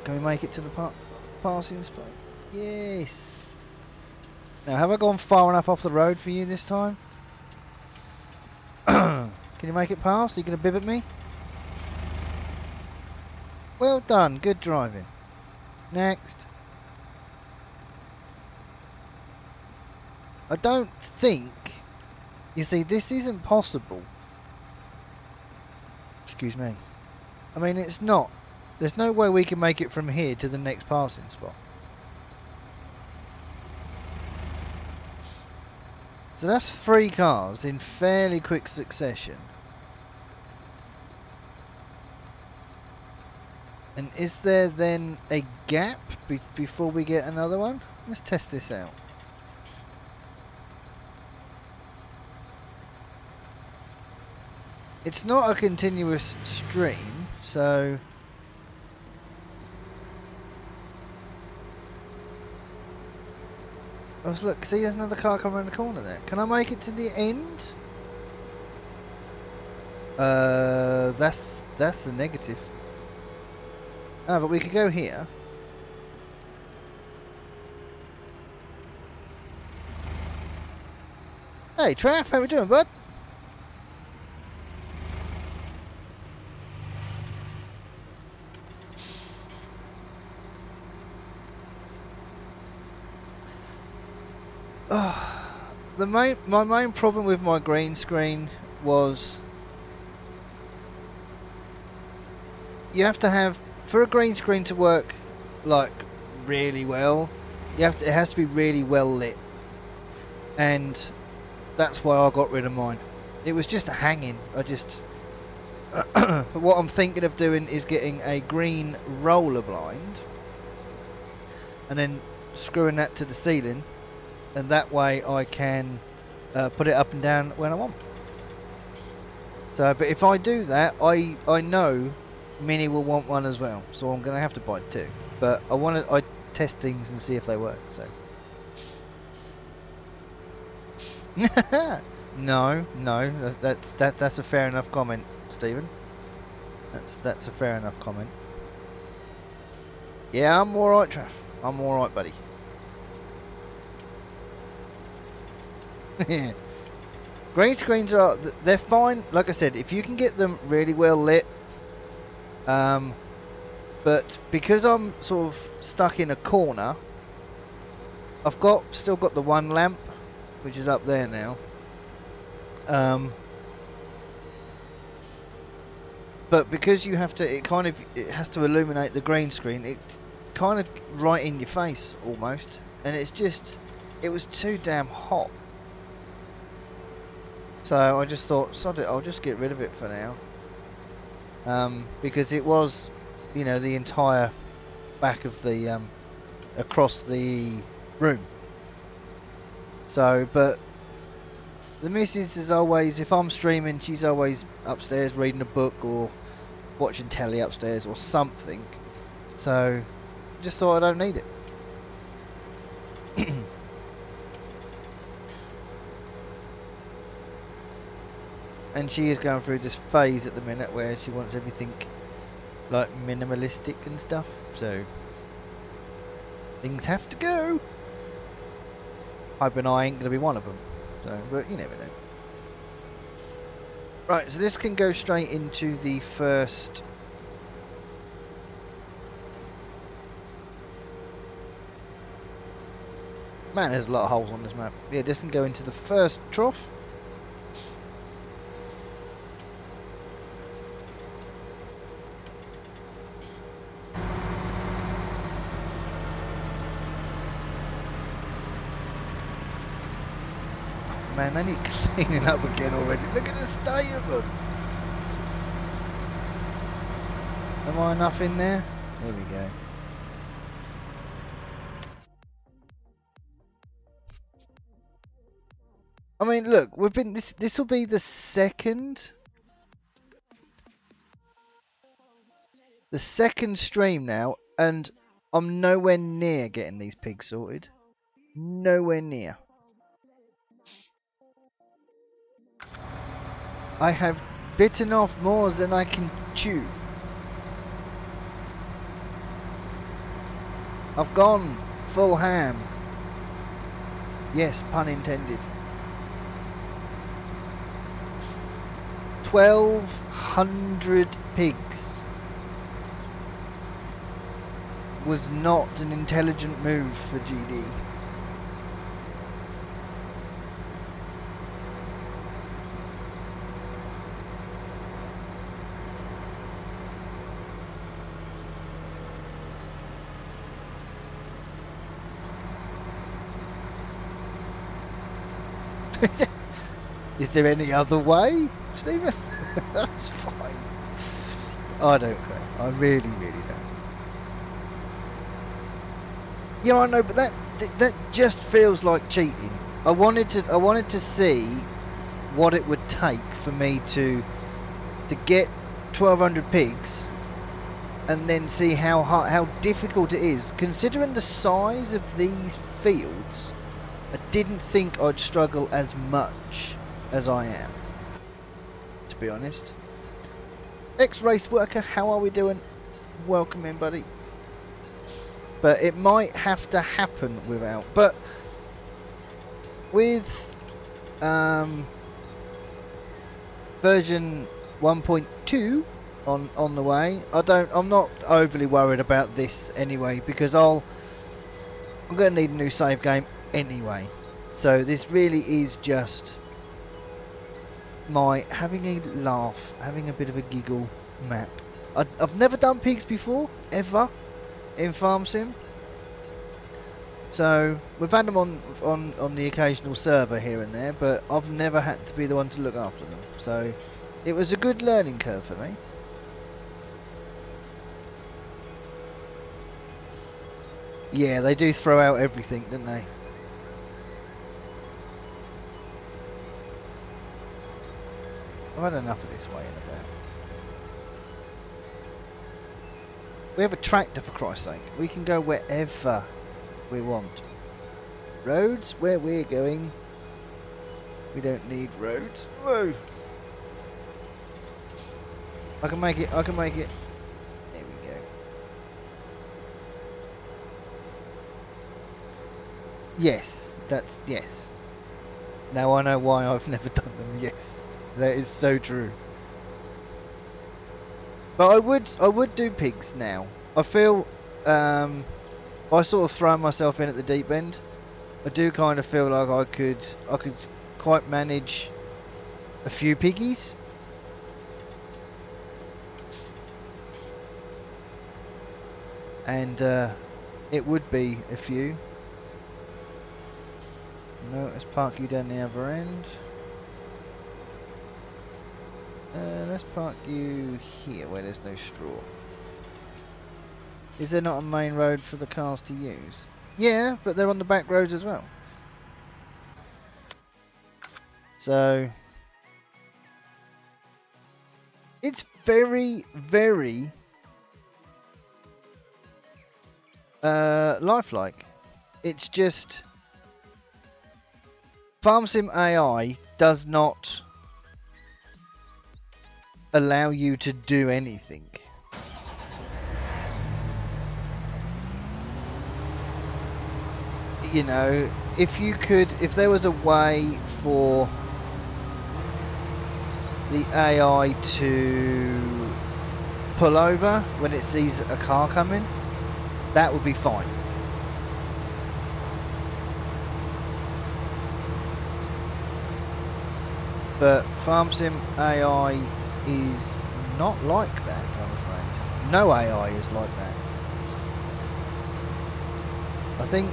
Can we make it to the passing spot? Yes. Now, have I gone far enough off the road for you this time? Can you make it past? Are you going to bib at me? Well done. Good driving. Next. I don't think... You see, this isn't possible. Excuse me. I mean, it's not. There's no way we can make it from here to the next passing spot. So that's 3 cars in fairly quick succession. And is there then a gap before we get another one? Let's test this out. It's not a continuous stream, so... Oh, look, see, there's another car coming around the corner there. Can I make it to the end? That's a negative. Ah, but we could go here. Hey, Traff, how we doing, bud? My main problem with my green screen was you have to have, for a green screen to work like really well, it has to be really well lit, and that's why I got rid of mine. It was just hanging. What I'm thinking of doing is getting a green roller blind and then screwing that to the ceiling, and that way I can put it up and down when I want. So, but if I do that, I know Mini will want one as well, so I'm going to have to buy 2. But I test things and see if they work. So, no, that's a fair enough comment, Stephen. That's a fair enough comment. Yeah, I'm all right, Traff. I'm all right, buddy. Green screens they're fine, like I said, if you can get them really well lit, but because I'm sort of stuck in a corner, I've still got the one lamp which is up there now, but because you have to, it has to illuminate the green screen, it's kind of right in your face almost, and it was too damn hot. So I just thought, sod it, I'll just get rid of it for now. Because it was, you know, the entire back of the, across the room. So, but the missus is always, if I'm streaming, she's always upstairs reading a book or watching telly upstairs or something. So, just thought I don't need it. And she is going through this phase at the minute where she wants everything like minimalistic and stuff, so things have to go. Hoping I ain't going to be one of them, so, but you never know. Right, so this can go straight into the first. Man, there's a lot of holes on this map. Yeah, this can go into the first trough. Man, they need cleaning up again already. Look at the state of them. Am I enough in there? There we go. I mean, look, we've been this will be the second stream now, and I'm nowhere near getting these pigs sorted. Nowhere near. I have bitten off more than I can chew. I've gone full ham. Yes, pun intended. 1,200 pigs was not an intelligent move for GD. Is there any other way, Stephen? That's fine. I don't care. I really, really don't. Yeah, I know, but that just feels like cheating. I wanted to see what it would take for me to get 1,200 pigs, and then see how difficult it is. Considering the size of these fields, I didn't think I'd struggle as much as I am, to be honest. Ex-race worker, how are we doing? Welcome in, buddy. But it might have to happen without. But with version 1.2 on the way, I'm not overly worried about this anyway, because I'm going to need a new save game anyway. So this really is just my having a laugh, having a bit of a giggle map. I've never done pigs before, ever, in Farm Sim. So we've had them on the occasional server here and there, but I've never had to be the one to look after them. So it was a good learning curve for me. Yeah, they do throw out everything, don't they? I've had enough of this way and about. We have a tractor, for Christ's sake. We can go wherever we want. Roads where we're going. We don't need roads. Whoa! I can make it. I can make it. There we go. Yes, that's yes. Now I know why I've never done them. Yes, that is so true. But I would do pigs now. I feel by sort of throwing myself in at the deep end, I do kind of feel like I could quite manage a few piggies. And it would be a few. No, let's park you down the other end. Let's park you here where there's no straw. Is there not a main road for the cars to use? Yeah, but they're on the back roads as well. So it's very, very lifelike. It's just Farm Sim AI does not allow you to do anything. You know, if there was a way for the AI to pull over when it sees a car coming, that would be fine. But Farm Sim AI is not like that, I'm afraid. No AI is like that. I think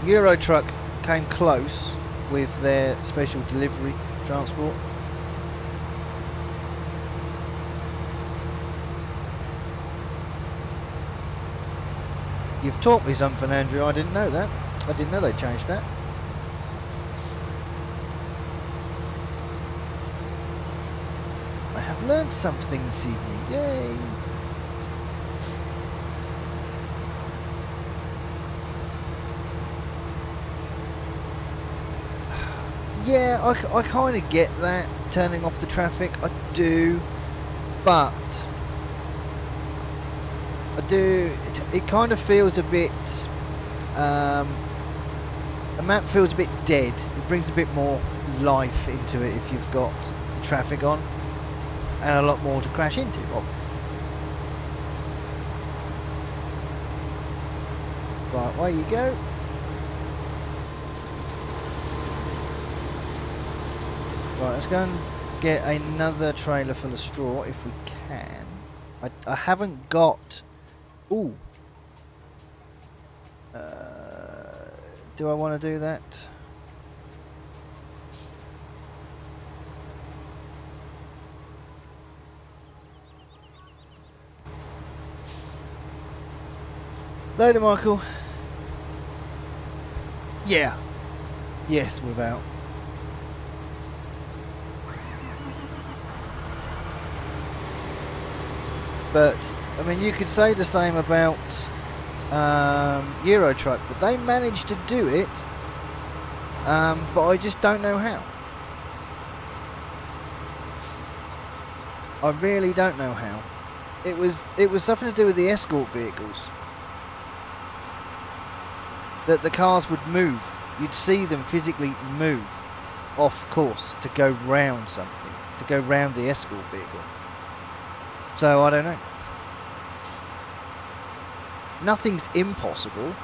Euro Truck came close with their special delivery transport. You've taught me something, Andrew. I didn't know that. I didn't know they changed that. I have learned something this evening. Yay! Yeah, I kind of get that, turning off the traffic. I do, but I do. It kind of feels a bit. The map feels a bit dead. It brings a bit more life into it if you've got the traffic on, and a lot more to crash into, obviously. Right, away you go. Right, let's go and get another trailer full of straw if we can. I haven't got. Ooh. Do I want to do that? Later, Michael. Yeah. Yes, without. But I mean, you could say the same about Euro Truck, but they managed to do it. But I just don't know how. I really don't know how. It was something to do with the escort vehicles. That the cars would move. You'd see them physically move off course to go round something, to go round the escort vehicle. So I don't know. Nothing's impossible.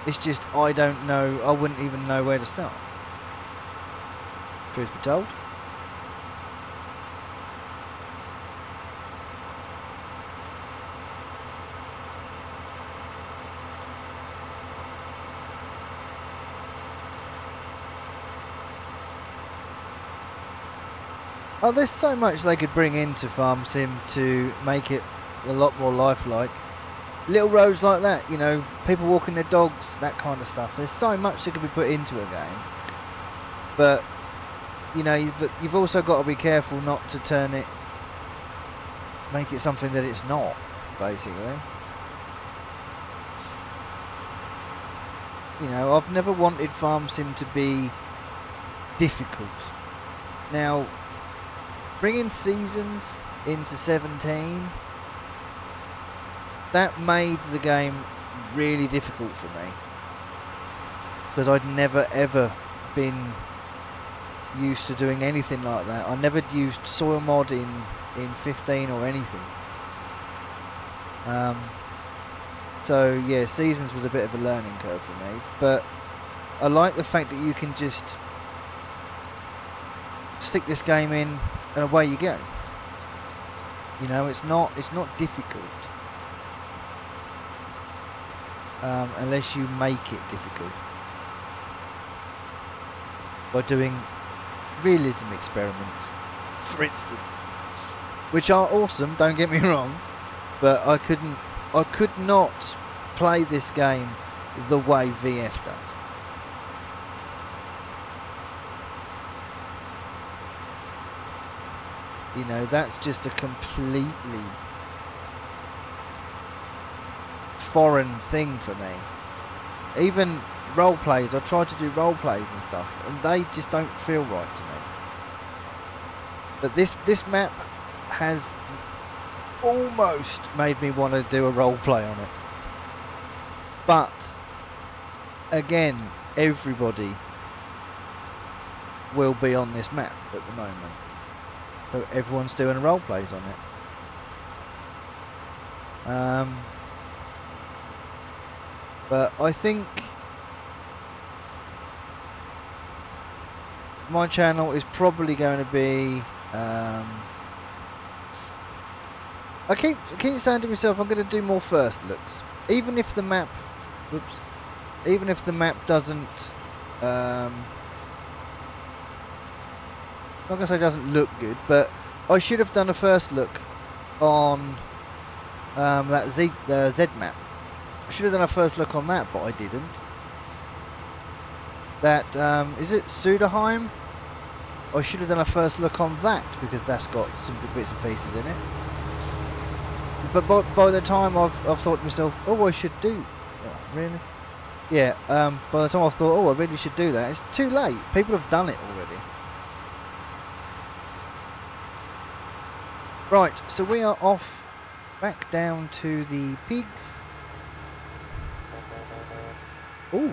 It's just I don't know. I wouldn't even know where to start. Truth be told. Oh, there's so much they could bring into Farm Sim to make it a lot more lifelike. Little roads like that, you know, people walking their dogs, that kind of stuff. There's so much that could be put into a game. But, you know, you've also got to be careful not to turn it, make it something that it's not, basically. You know, I've never wanted Farm Sim to be difficult. Now, bringing seasons into 17, that made the game really difficult for me, because I'd never ever been used to doing anything like that. I never used soil mod in 15 or anything. So yeah, seasons was a bit of a learning curve for me, but I like the fact that you can just stick this game in and away you go. You know, it's not difficult. Unless you make it difficult by doing realism experiments, for instance, which are awesome, don't get me wrong, but I could not play this game the way VF does. You know, that's just a completely foreign thing for me. Even role plays, I tried to do role plays and stuff, and they just don't feel right to me. But this map has almost made me want to do a role play on it. But again, everybody will be on this map at the moment, so everyone's doing role plays on it. But I think my channel is probably going to be. I keep saying to myself, I'm going to do more first looks, even if the map. Whoops. Even if the map doesn't. I'm not going to say it doesn't look good, but I should have done a first look on that Z map. I should have done a first look on that, but I didn't. That, is it Suderheim? I should have done a first look on that, because that's got some good bits and pieces in it. But by the time I've thought to myself, oh, I should do... Oh, really? Yeah, by the time I've thought, oh, I really should do that, it's too late. People have done it already. Right, so we are off back down to the pigs. Ooh.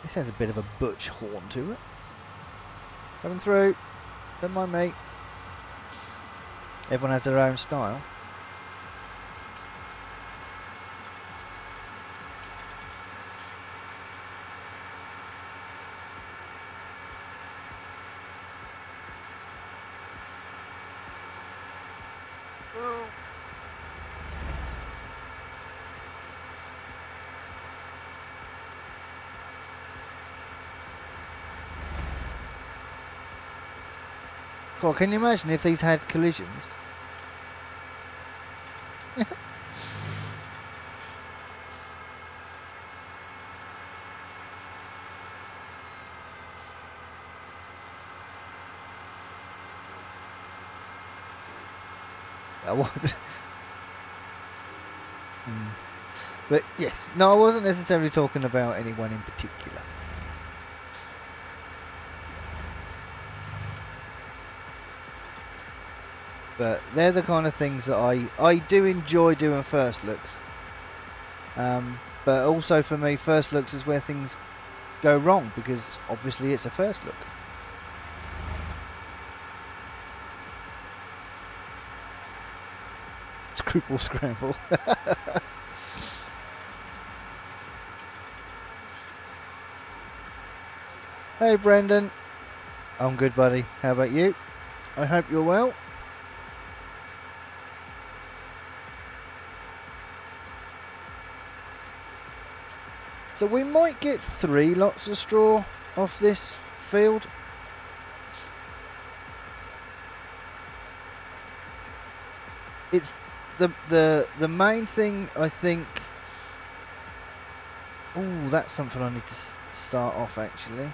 This has a bit of a butch horn to it. Coming through. Don't mind me. Everyone has their own style. God, can you imagine if these had collisions? I was. But yes, no, I wasn't necessarily talking about anyone in particular. But they're the kind of things that I do enjoy doing first looks. But also for me, first looks is where things go wrong, because obviously it's a first look. Scruple scramble. Hey Brendan. I'm good, buddy. How about you? I hope you're well. So we might get 3 lots of straw off this field. It's the main thing, I think. Oh, that's something I need to start off actually.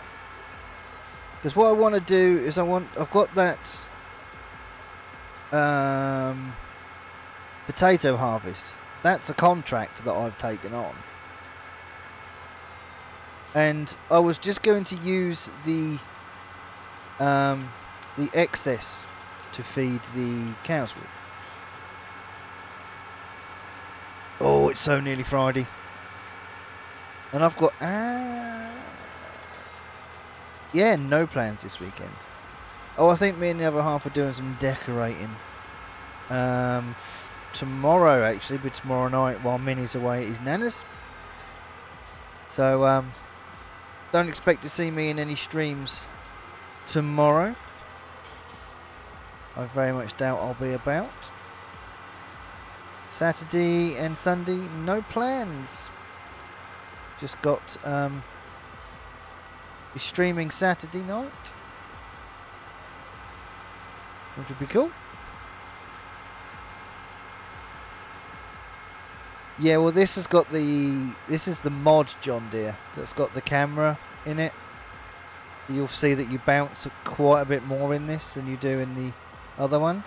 Because what I want to do is I've got that potato harvest. That's a contract that I've taken on. And I was just going to use the excess to feed the cows with. Oh, it's so nearly Friday. And I've got yeah, no plans this weekend. Oh, I think me and the other half are doing some decorating tomorrow actually, but tomorrow night while Minnie's away at his nana's. So don't expect to see me in any streams tomorrow. I very much doubt I'll be about. Saturday and Sunday, no plans. Just got streaming Saturday night, which would be cool. Yeah, well, this is the mod John Deere that's got the camera in it. You'll see that you bounce quite a bit more in this than you do in the other ones.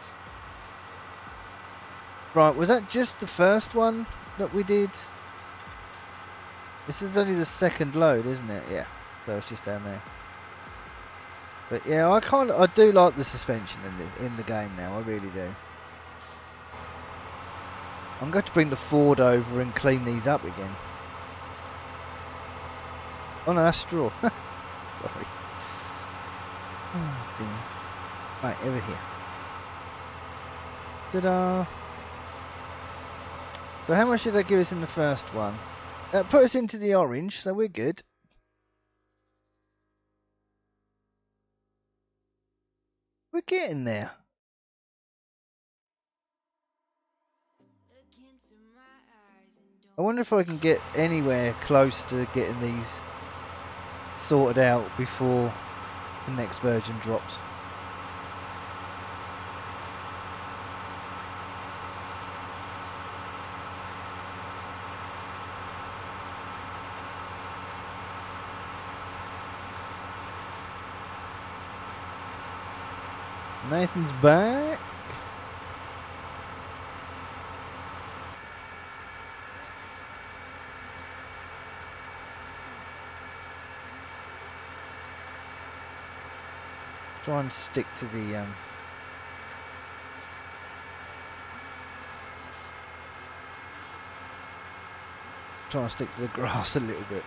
Right, was that just the first one that we did? This is only the second load, isn't it? Yeah, so it's just down there. But yeah, I do like the suspension in the game now. I really do. I'm going to bring the Ford over and clean these up again. Oh no, that's straw. Sorry. Oh dear. Right, over here. Ta-da! So how much did that give us in the first one? That put us into the orange, so we're good. We're getting there. I wonder if I can get anywhere close to getting these sorted out before the next version drops. Nathan's back. Try and stick to the try and stick to the grass a little bit.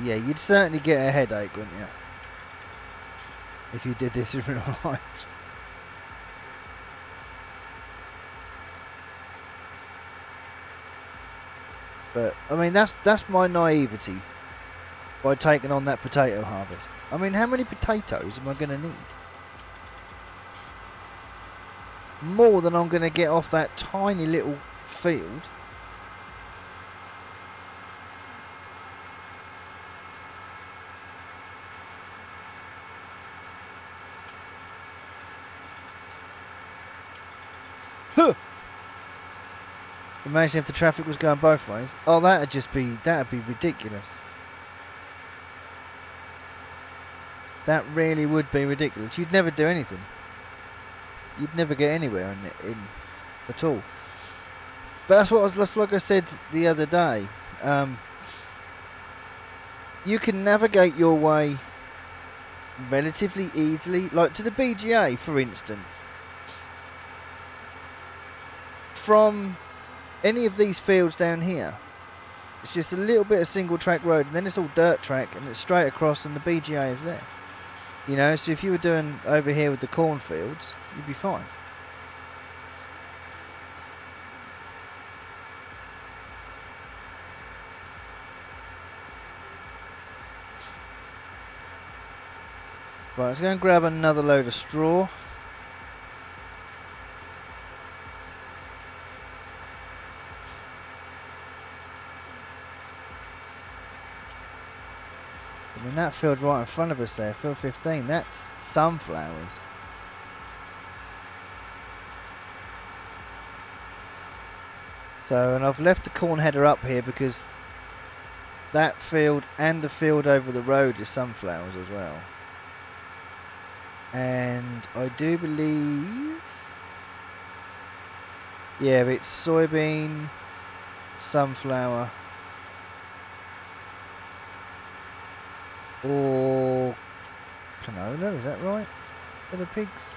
Yeah, you'd certainly get a headache, wouldn't you? If you did this in real life. But I mean, that's my naivety by taking on that potato harvest. I mean, how many potatoes am I going to need? More than I'm going to get off that tiny little field. Huh. Imagine if the traffic was going both ways. Oh, that'd be ridiculous. That really would be ridiculous. You'd never do anything. You'd never get anywhere in at all. But that's like I said the other day. You can navigate your way relatively easily, like to the BGA, for instance. From any of these fields down here, it's just a little bit of single track road, and then it's all dirt track, and it's straight across, and the BGA is there. You know, so if you were doing over here with the cornfields, you'd be fine. Right, let's go and grab another load of straw. I mean, that field right in front of us there, field 15, that's sunflowers. So, and I've left the corn header up here because that field and the field over the road is sunflowers as well. And I do believe, yeah, it's soybean, sunflower, or canola, is that right? For the pigs?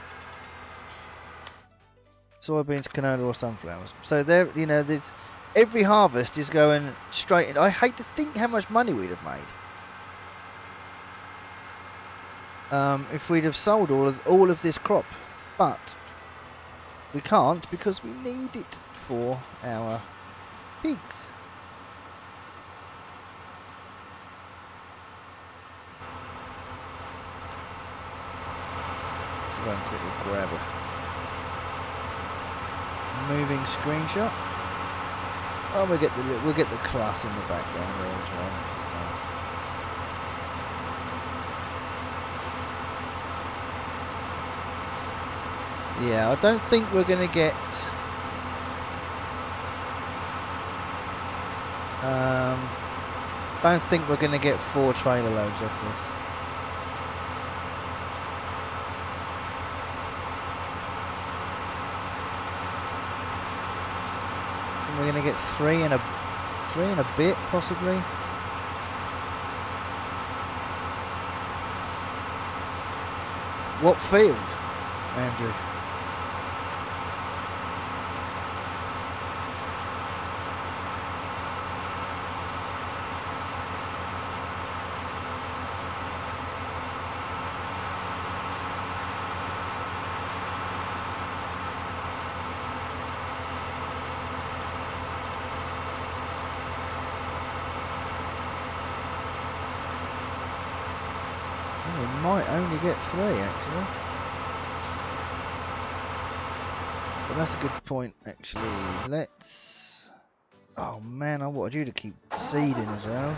Soybeans, canola, or sunflowers. So there, you know, there's every harvest is going straight in. I hate to think how much money we'd have made if we'd have sold all of this crop, but we can't because we need it for our pigs. So go and quickly grab a moving screenshot. Oh, we'll get the class in the background there as well. Yeah, I don't think we're going to get don't think we're going to get 4 trailer loads off this. We're going to get 3 and a bit possibly. What field, Andrew? Might only get 3 actually, but that's a good point actually. Let's, oh man, I wanted you to keep seeding as well.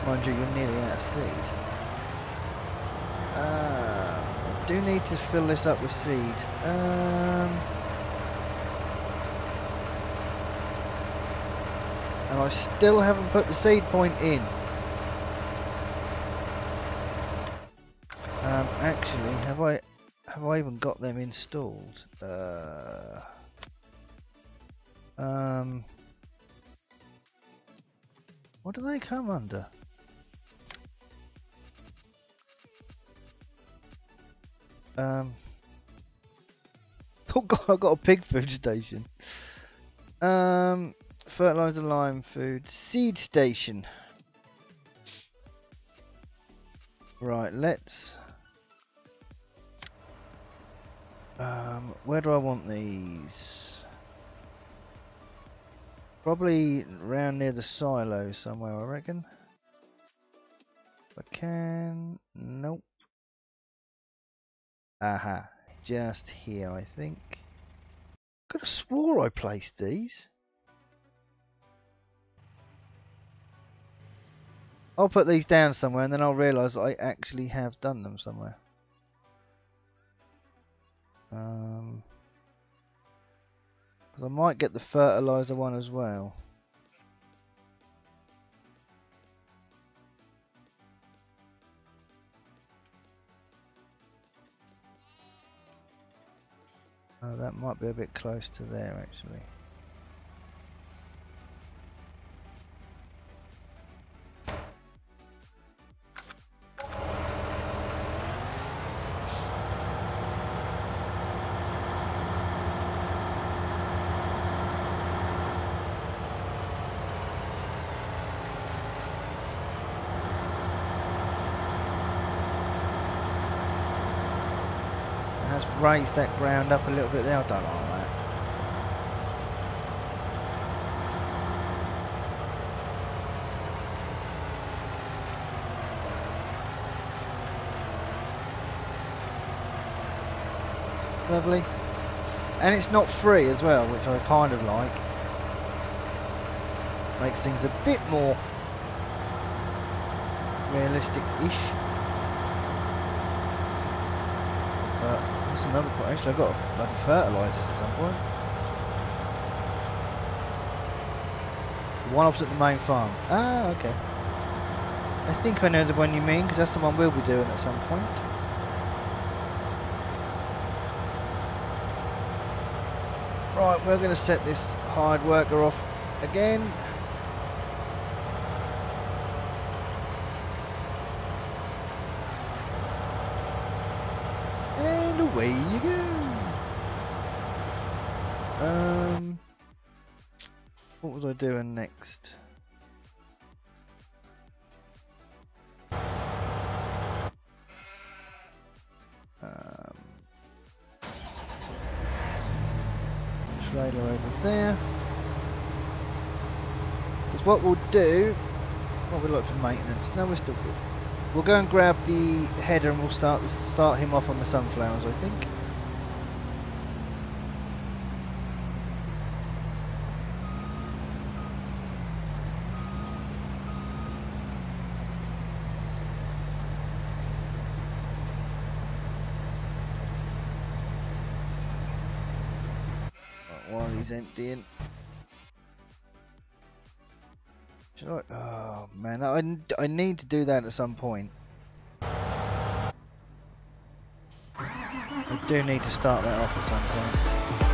Mind you, you're nearly out of seed. I do need to fill this up with seed. And I still haven't put the seed point in. Actually, have I even got them installed? What do they come under? Oh god, I got a pig food station. Fertilizer, lime, food, seed station. Right, let's. Where do I want these? Probably around near the silo somewhere, I reckon. If I can. Nope. Aha. Just here, I think. Could have swore I placed these. I'll put these down somewhere and then I'll realise I actually have done them somewhere. Because I might get the fertilizer one as well. Oh, that might be a bit close to there actually. Raise that ground up a little bit there. I don't like that. Lovely. And it's not free as well, which I kind of like. Makes things a bit more realistic-ish. But that's another point. Actually, I've got bloody fertilisers at some point. The one opposite the main farm. Ah, okay. I think I know the one you mean, because that's the one we'll be doing at some point. Right, we're going to set this hired worker off again. And away you go. What was I doing next? Trailer over there. Because what we'll do, what we like for maintenance. No, we're still good. We'll go and grab the header and we'll start him off on the sunflowers, I think. While he's emptying. Should I? Oh man, I need to do that at some point. I do need to start that off at some point.